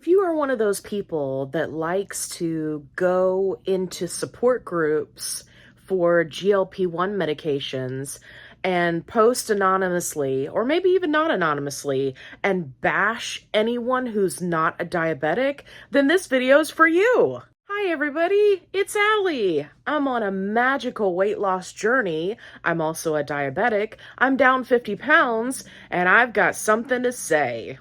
If you are one of those people that likes to go into support groups for GLP-1 medications and post anonymously, or maybe even not anonymously, and bash anyone who's not a diabetic, then this video is for you. Hi everybody, it's Allie. I'm on a magical weight loss journey. I'm also a diabetic. I'm down 50 pounds, and I've got something to say.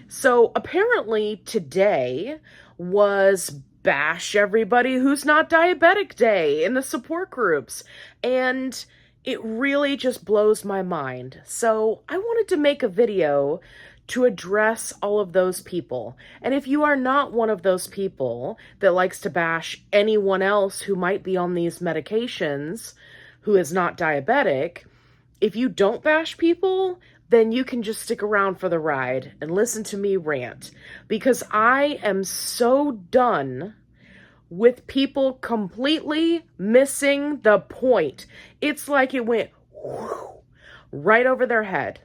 So apparently today was Bash Everybody Who's Not Diabetic Day in the support groups, and it really just blows my mind. So I wanted to make a video to address all of those people. And if you are not one of those people that likes to bash anyone else who might be on these medications who is not diabetic, if you don't bash people, then you can just stick around for the ride and listen to me rant, because I am so done with people completely missing the point. It's like it went right over their head.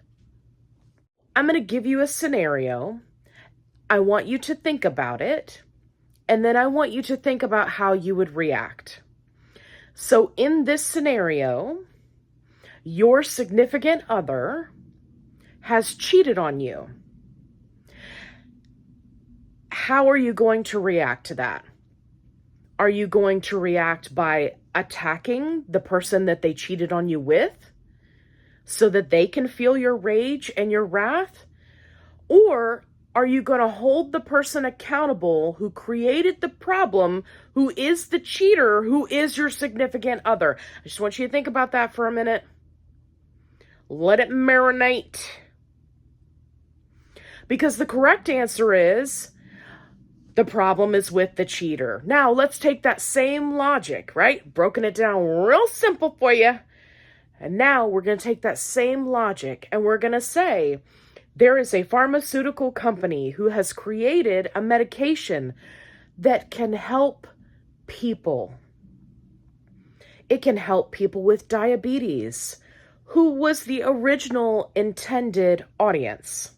I'm going to give you a scenario. I want you to think about it, and then I want you to think about how you would react. So in this scenario, your significant other has cheated on you. How are you going to react to that? Are you going to react by attacking the person that they cheated on you with so that they can feel your rage and your wrath? Or are you going to hold the person accountable who created the problem, who is the cheater, who is your significant other? I just want you to think about that for a minute. Let it marinate. Because the correct answer is the problem is with the cheater. Now, let's take that same logic, right? Broken it down real simple for you. And now we're going to take that same logic and we're going to say there is a pharmaceutical company who has created a medication that can help people. It can help people with diabetes, who was the original intended audience.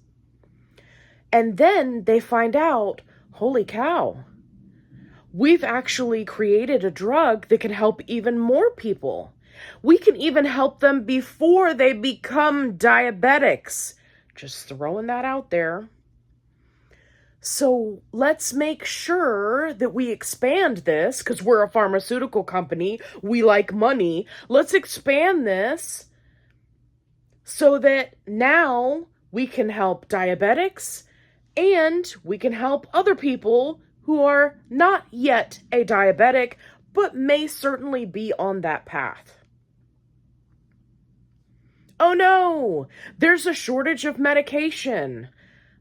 And then they find out, holy cow, we've actually created a drug that can help even more people. We can even help them before they become diabetics. Just throwing that out there. So let's make sure that we expand this, because we're a pharmaceutical company. We like money. Let's expand this so that now we can help diabetics and we can help other people who are not yet a diabetic, but may certainly be on that path. Oh no, there's a shortage of medication.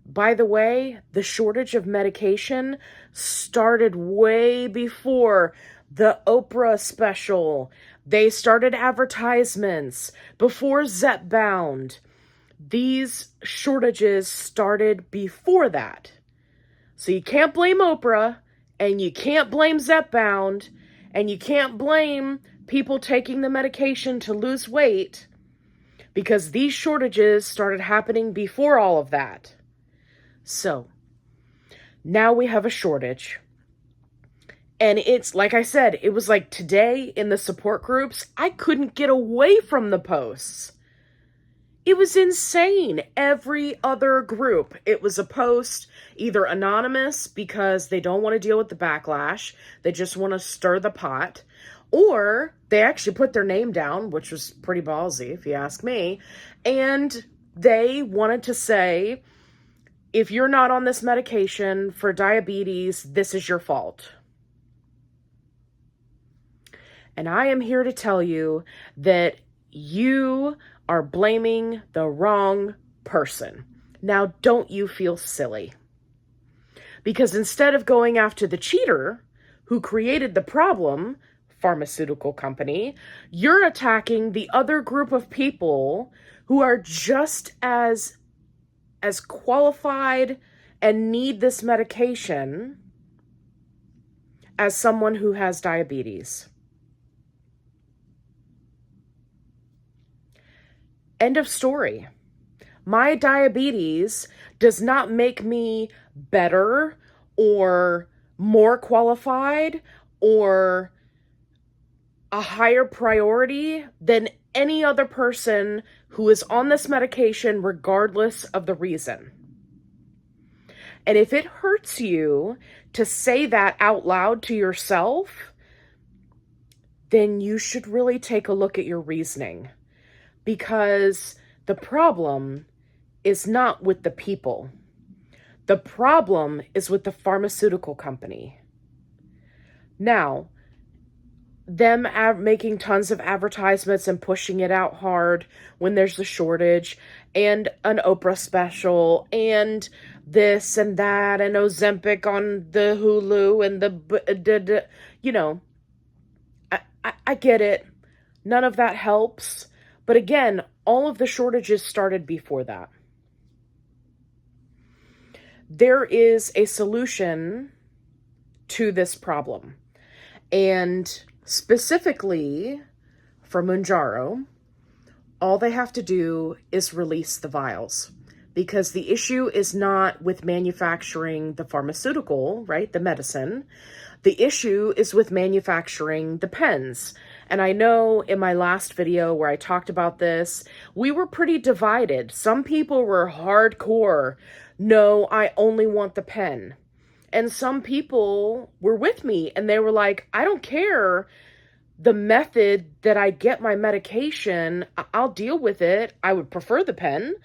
By the way, the shortage of medication started way before the Oprah special. They started advertisements before Zepbound. These shortages started before that. So you can't blame Oprah, and you can't blame Zepbound, and you can't blame people taking the medication to lose weight, because these shortages started happening before all of that. So now we have a shortage. And it's, like I said, it was like today in the support groups, I couldn't get away from the posts. It was insane. Every other group, it was a post, either anonymous because they don't want to deal with the backlash, they just want to stir the pot, or they actually put their name down, which was pretty ballsy if you ask me, and they wanted to say, if you're not on this medication for diabetes, this is your fault. And I am here to tell you that you are blaming the wrong person. Now, don't you feel silly? Because instead of going after the cheater who created the problem, pharmaceutical company, you're attacking the other group of people who are just as qualified and need this medication as someone who has diabetes. End of story. My diabetes does not make me better or more qualified or a higher priority than any other person who is on this medication, regardless of the reason. And if it hurts you to say that out loud to yourself, then you should really take a look at your reasoning, because the problem is not with the people. The problem is with the pharmaceutical company. Now, them making tons of advertisements and pushing it out hard when there's a shortage, and an Oprah special, and this and that, and Ozempic on the Hulu, and the you know, I get it. None of that helps. But again, all of the shortages started before that. There is a solution to this problem. And specifically for Mounjaro, all they have to do is release the vials, because the issue is not with manufacturing the pharmaceutical, right, the medicine. The issue is with manufacturing the pens. And I know in my last video where I talked about this, we were pretty divided. Some people were hardcore, no, I only want the pen. And some people were with me and they were like, I don't care the method that I get my medication, I'll deal with it. I would prefer the pen,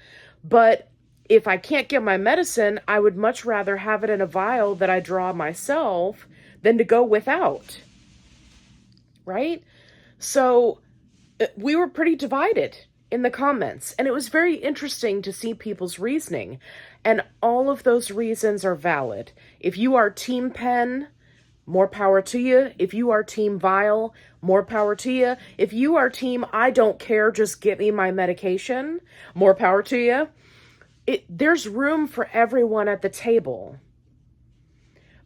but if I can't get my medicine, I would much rather have it in a vial that I draw myself than to go without, right? So we were pretty divided in the comments, and it was very interesting to see people's reasoning, and all of those reasons are valid. If you are team pen, more power to you. If you are team vial, more power to you. If you are team I don't care, just get me my medication, more power to you. There's room for everyone at the table.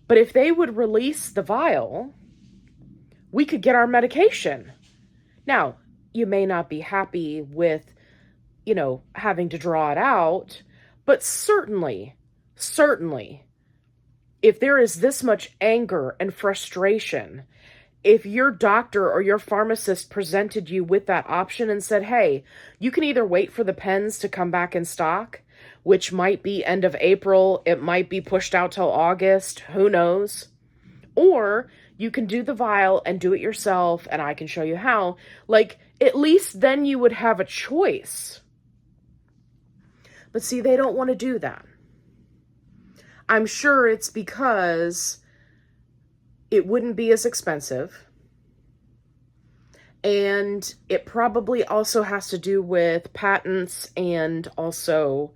But if they would release the vial, we could get our medication. Now, you may not be happy with, having to draw it out, but certainly, if there is this much anger and frustration, if your doctor or your pharmacist presented you with that option and said, hey, you can either wait for the pens to come back in stock, which might be end of April, it might be pushed out till August, who knows, or you can do the vial and do it yourself, and I can show you how, at least then you would have a choice. But see, they don't want to do that. I'm sure it's because it wouldn't be as expensive. And it probably also has to do with patents and also,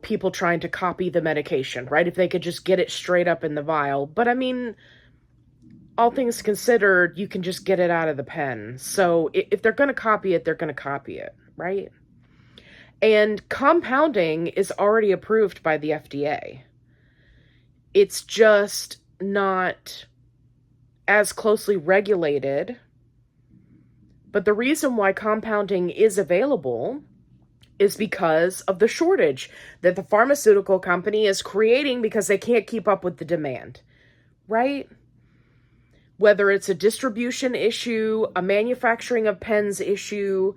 people trying to copy the medication, right? If they could just get it straight up in the vial. But I mean, all things considered, you can just get it out of the pen. So if they're going to copy it, they're going to copy it, right? And compounding is already approved by the FDA. It's just not as closely regulated. But the reason why compounding is available is because of the shortage that the pharmaceutical company is creating because they can't keep up with the demand, right? Whether it's a distribution issue, a manufacturing of pens issue,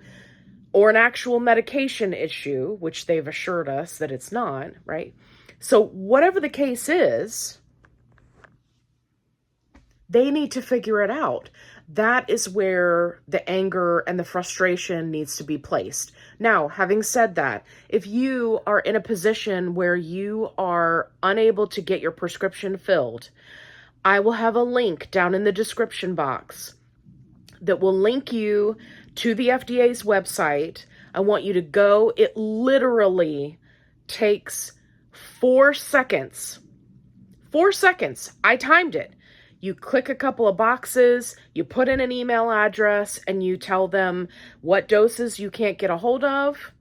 or an actual medication issue, which they've assured us that it's not, right? So whatever the case is, they need to figure it out. That is where the anger and the frustration needs to be placed. Now, having said that, if you are in a position where you are unable to get your prescription filled, I will have a link down in the description box that will link you to the FDA's website. I want you to go. It literally takes 4 seconds. 4 seconds. I timed it. You click a couple of boxes, you put in an email address, and you tell them what doses you can't get a hold of.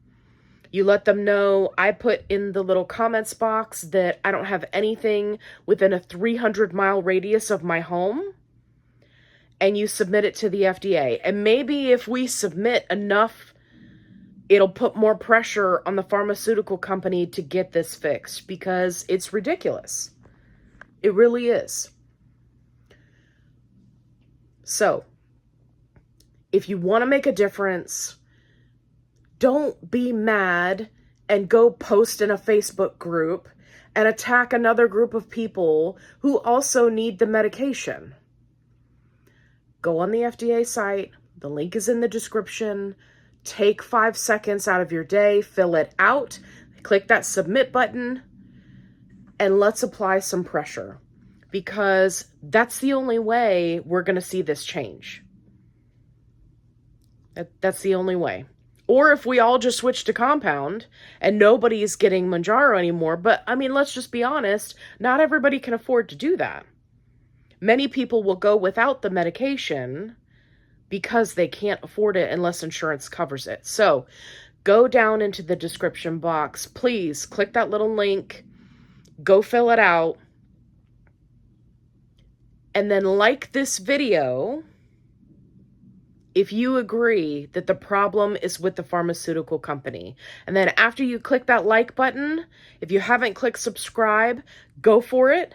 You let them know. I put in the little comments box that I don't have anything within a 300-mile radius of my home. And you submit it to the FDA. And maybe if we submit enough it'll put more pressure on the pharmaceutical company to get this fixed because it's ridiculous. It really is. So, if you want to make a difference, don't be mad and go post in a Facebook group and attack another group of people who also need the medication. Go on the FDA site. The link is in the description. Take 5 seconds out of your day, fill it out, click that submit button, and let's apply some pressure, because that's the only way we're going to see this change. That's the only way. Or if we all just switch to compound and nobody's getting Mounjaro anymore. But I mean, let's just be honest, not everybody can afford to do that. Many people will go without the medication because they can't afford it unless insurance covers it. So go down into the description box. Please click that little link. Go fill it out. And then like this video if you agree that the problem is with the pharmaceutical company. And then after you click that like button, if you haven't clicked subscribe, go for it.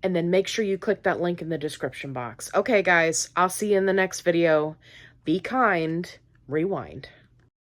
And then make sure you click that link in the description box. Okay, guys, I'll see you in the next video. Be kind. Rewind.